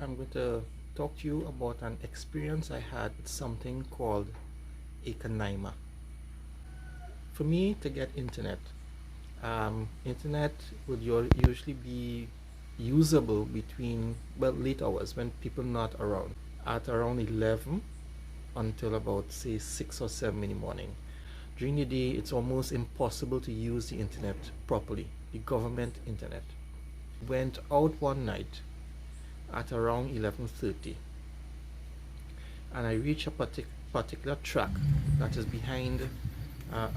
I'm going to talk to you about an experience I had with something called a Kanaima. For me to get internet would usually be usable between late hours when people not around, at around 11 until about say 6 or 7 in the morning. During the day it's almost impossible to use the internet properly, the government internet. Went out one night at around 11:30 and I reached a particular track that is behind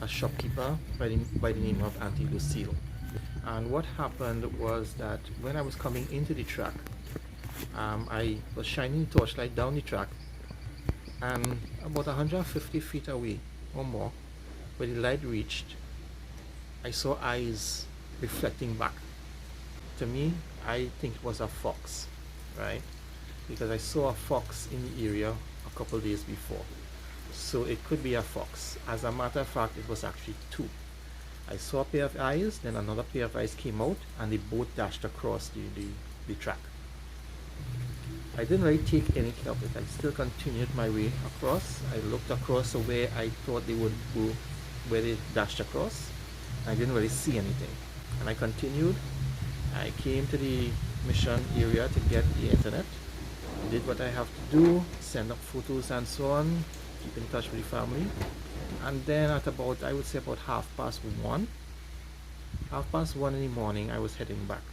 a shopkeeper by the name of Auntie Lucille. And what happened was that when I was coming into the track, I was shining the torchlight down the track, and about 150 feet away or more, where the light reached, I saw eyes reflecting back. To me, I think it was a fox, right? Because I saw a fox in the area a couple days before. So it could be a fox. As a matter of fact, it was actually two. I saw a pair of eyes, then another pair of eyes came out, and they both dashed across the track. I didn't really take any care of it. I still continued my way across. I looked across where I thought they would go, where they dashed across. I didn't really see anything. And I continued. I came to the mission area to get the internet. I did what I have to do, send up photos and so on, keep in touch with the family. And then at about, I would say about 1:30 in the morning, I was heading back.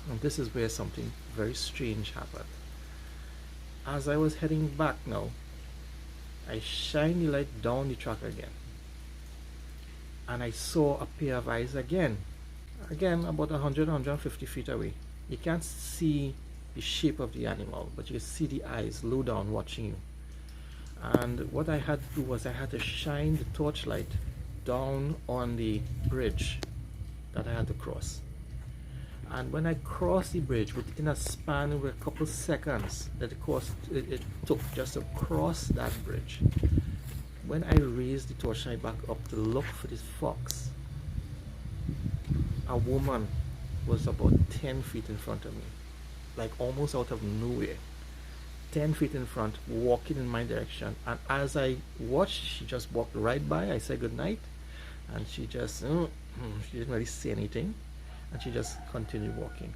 And this is where something very strange happened. As I was heading back now, I shined the light down the track again. And I saw a pair of eyes again about 150 feet away. You can't see the shape of the animal, but you can see the eyes low down watching you. And what I had to do was I had to shine the torchlight down on the bridge that I had to cross. And when I crossed the bridge, within a span of a couple seconds that it took just to cross that bridge, when I raised the torchlight back up to look for this fox, a woman was about 10 feet in front of me, like almost out of nowhere, 10 feet in front, walking in my direction. And as I watched, she just walked right by. I said good night, and she just she didn't really say anything, and she just continued walking.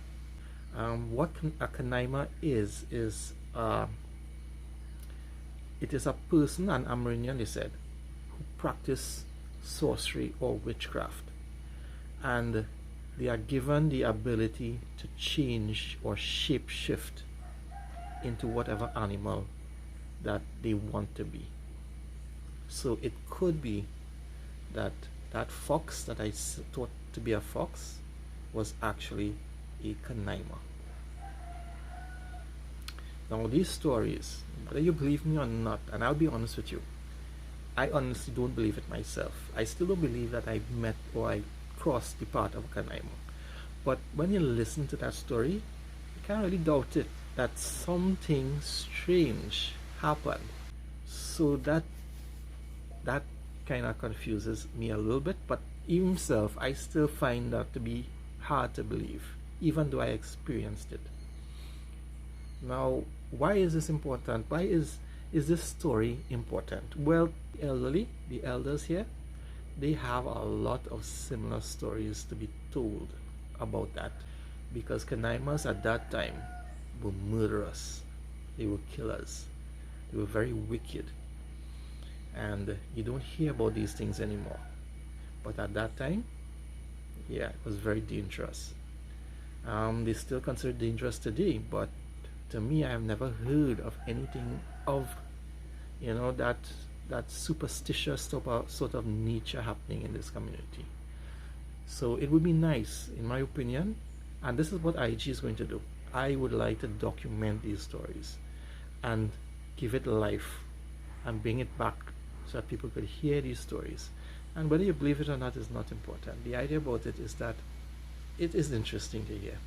What a Kanaima is it is a person, an Amerindian they said, who practice sorcery or witchcraft, and they are given the ability to change or shape shift into whatever animal that they want to be. So it could be that that fox that I thought to be a fox was actually a Kanaima. Now these stories, whether you believe me or not, and I'll be honest with you, I honestly don't believe it myself. I still don't believe that I met or I crossed the path of a Kanaima. But when you listen to that story, you can't really doubt it, that something strange happened. So that kind of confuses me a little bit, but even myself, I still find that to be hard to believe, even though I experienced it. Now, why is this important? Why is this story important? Well, the elders here, they have a lot of similar stories to be told about that, because Kanaimas at that time were murderers, they were killers, they were very wicked, and you don't hear about these things anymore. But at that time, yeah, it was very dangerous. They still considered dangerous today, but to me, I have never heard of anything of that superstitious sort of nature happening in this community. So it would be nice, in my opinion, and this is what IG is going to do. I would like to document these stories and give it life and bring it back so that people could hear these stories. And whether you believe it or not is not important. The idea about it is that it is interesting to hear.